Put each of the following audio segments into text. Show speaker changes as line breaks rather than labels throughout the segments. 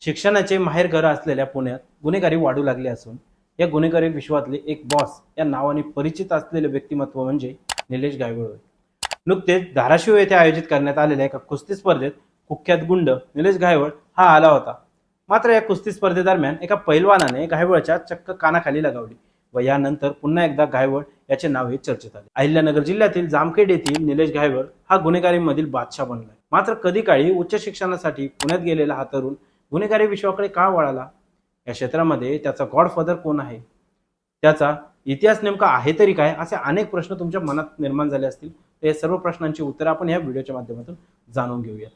शिक्षणाचे माहेरघर असलेल्या पुण्यात गुन्हेगारी वाढू लागली असून या गुन्हेगारी विश्वातले एक बॉस या नावाने परिचित असलेले व्यक्तिमत्व म्हणजे निलेश गायवळ होय. नुकतेच धाराशिव येथे आयोजित करण्यात आलेल्या एका कुस्ती स्पर्धेत कुख्यात गुंड निलेश गायवळ हा आला होता. मात्र या कुस्ती स्पर्धेदरम्यान एका पैलवानाने गायवळच्या चक्क कानाखाली लगावली व यानंतर पुन्हा एकदा गायवळ याचे नाव हे चर्चेत आले. अहिल्यानगर जिल्ह्यातील जामखेड येथील निलेश गायवळ हा गुन्हेगारीमधील बादशाह बनलाय. मात्र कधी काळी उच्च शिक्षणासाठी पुण्यात गेलेला हा तरुण गुन्हेगारी विश्वाकडे का वळाला? या क्षेत्रामध्ये त्याचा गॉडफादर कोण आहे? त्याचा इतिहास नेमका आहे तरी काय? असे अनेक प्रश्न तुमच्या मनात निर्माण झाले असतील. तर या सर्व प्रश्नांची उत्तरे आपण या व्हिडिओच्या माध्यमातून जाणून घेऊया.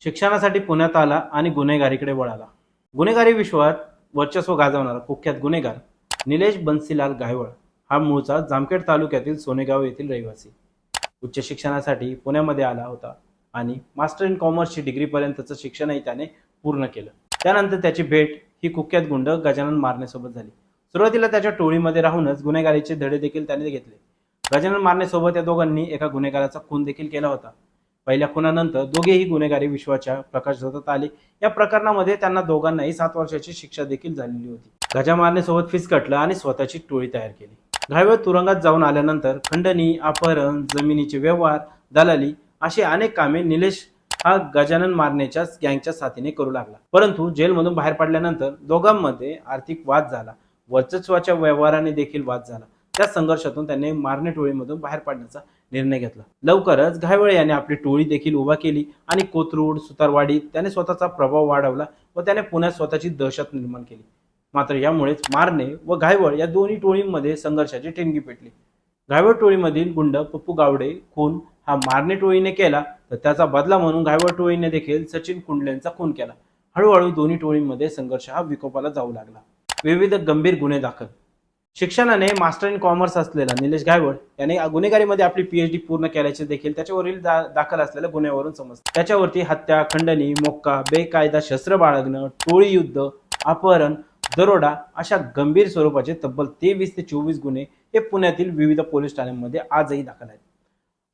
शिक्षणासाठी पुण्यात आला आणि गुन्हेगारीकडे वळाला. गुन्हेगारी विश्वात वर्चस्व गाजवणारा कुख्यात गुन्हेगार निलेश बन्सीलाल गायवळ हा मूळचा जामखेड तालुक्यातील सोनेगाव येथील रहिवासी. उच्च शिक्षणासाठी पुण्यामध्ये आला होता आणि मास्टर इन कॉमर्सची डिग्रीपर्यंतचं शिक्षणही त्याने पूर्ण केलं. त्यानंतर त्याची भेट ही कुख्यात गुंड गजानन मारनेसोबत झाली. सुरुवातीला त्याच्या टोळीमध्ये राहूनच गुन्हेगारीचे धडे देखील त्याने घेतले. गजानन मारनेसोबत या दोघांनी एका गुन्हेगाराचा खून देखील केला होता. पहिल्या खुनानंतर दोघेही गुन्हेगारी विश्वाच्या प्रकाशझोतात आले. या प्रकरणामध्ये त्यांना दोघांनाही 7 वर्षाची शिक्षा देखील झालेली होती. गजा मारनेसोबत फिसकटलं आणि स्वतःची टोळी तयार केली. गायवळ तुरुंगात जाऊन आल्यानंतर खंडणी, अपहरण, जमिनीचे व्यवहार, दलाली अशी अनेक कामे निलेश हा गजानन मारनेच्या गँगच्या साथीने करू लागला. परंतु जेलमधून बाहेर पडल्यानंतर दोघांमध्ये आर्थिक वाद झाला. वर्चस्वाच्या व्यवहाराने देखील वाद झाला. त्या संघर्षातून त्याने मारणे टोळीमधून बाहेर पडण्याचा निर्णय घेतला. लवकरच गायवळ याने आपली टोळी देखील उभा केली आणि कोथरूड, सुतारवाडीत त्याने स्वतःचा प्रभाव वाढवला व त्याने पुण्यात स्वतःची दहशत निर्माण केली. मात्र यामुळेच मारणे व गायवळ या दोन्ही टोळींमध्ये संघर्षाची ठिणगी पेटली. गायवळ टोळीमधील गुंड पप्पू गावडे खून हा मारणे टोळीने केला, तर त्याचा बदला म्हणून गायवळ टोळीने देखील सचिन कुंडलेंचा खून केला. हळूहळू दोन्ही टोळींमध्ये संघर्ष हा विकोपाला जाऊ लागला. विविध गंभीर गुन्हे दाखल. शिक्षणाने मास्टर इन कॉमर्स असलेला निलेश गायवळ याने गुन्हेगारीमध्ये आपली PhD पूर्ण केल्याचे देखील त्याच्यावरील दाखल असलेल्या गुन्ह्यावरून समजते. त्याच्यावरती हत्या, खंडणी, मोक्का, बेकायदा शस्त्र बाळगणं, टोळी युद्ध, अपहरण, दरोडा अशा गंभीर स्वरूपाचे तब्बल 23 ते 24 गुन्हे हे पुण्यातील विविध पोलीस ठाण्यांमध्ये आजही दाखल आहेत.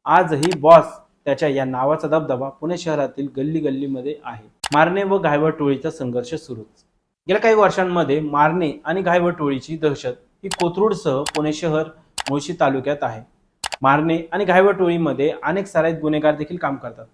आजही बॉस त्याच्या या नावाचा दबदबा पुणे शहरातील गल्ली गल्लीमध्ये आहे. मारणे व गायवळ टोळीचा संघर्ष सुरूच. गेल्या काही वर्षांमध्ये मारणे आणि गायवळ टोळीची दहशत ही कोथरूडसह पुणे शहर, मुळशी तालुक्यात आहे. मारणे आणि गायवळ टोळीमध्ये अनेक सराईत गुन्हेगार देखील काम करतात.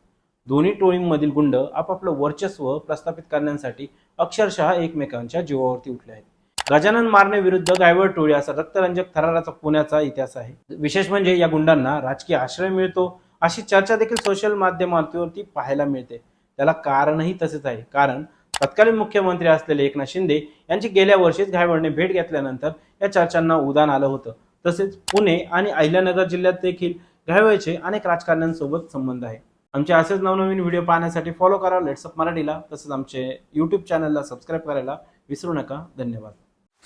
दोन्ही टोळींमधील गुंड आपापलं वर्चस्व प्रस्थापित करण्यासाठी अक्षरशः एकमेकांच्या जीवावरती उठले आहेत. गजानन मारणे विरुद्ध गायवळ टोळी असा रक्तरंजक थराराचा पुण्याचा इतिहास आहे. विशेष म्हणजे या गुंडांना राजकीय आश्रय मिळतो अशी चर्चा देखील सोशल माध्यमांवरती पाहायला मिळते. त्याला कारणही तसेच आहे. कारण तत्कालीन मुख्यमंत्री असलेले एकनाथ शिंदे यांची गेल्या वर्षीच गायवळने भेट घेतल्यानंतर या चर्चांना उधाण आलं होतं. तसेच पुणे आणि अहिल्यानगर जिल्ह्यात देखील गायवळचे अनेक राजकारण्यांसोबत संबंध आहे. आमचे असेच नवनवीन व्हिडिओ पाहण्यासाठी फॉलो करा लेट्सअप मराठीला. तसंच आमचे YouTube चॅनलला सबस्क्राईब करायला विसरू नका. धन्यवाद.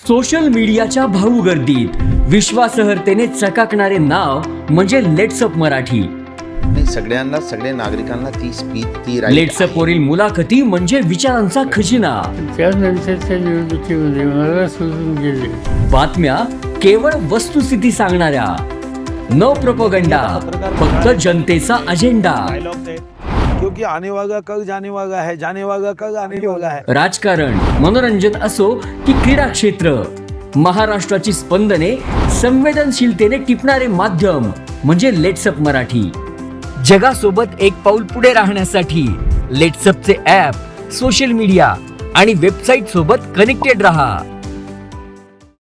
सोशल मीडियाच्या भाऊ गर्दीत विश्वासार्हतेने चकाकणारे नाव म्हणजे लेट्सअप मराठी.
सगळ्यांना, सगळ्या नागरिकांना ती स्पीच, ती
लेट्सअप वरील मुलाखती म्हणजे विचारांचा खजिना.
त्यानंतरच्या निवडणुकीमध्ये मला सोडून गेले.
बातम्या केवळ वस्तुस्थिती सांगणाऱ्या, न प्रोपगंडा, फक्त जनतेचा अजेंडा.
क्योंकि आने वाला कल जाने वाला है, जाने वाला कल आने वाला है.
राजकारण, मनोरंजन असो की क्रीडा क्षेत्र, महाराष्ट्राची स्पंदने संवेदनशीलतेने टिपणारे माध्यम म्हणजे लेट्सअप मराठी. जगासोबत एक पाऊल पुढे राहण्यासाठी लेट्सअपचे ॲप, सोशल मीडिया आणि वेबसाईट सोबत कनेक्टेड रहा.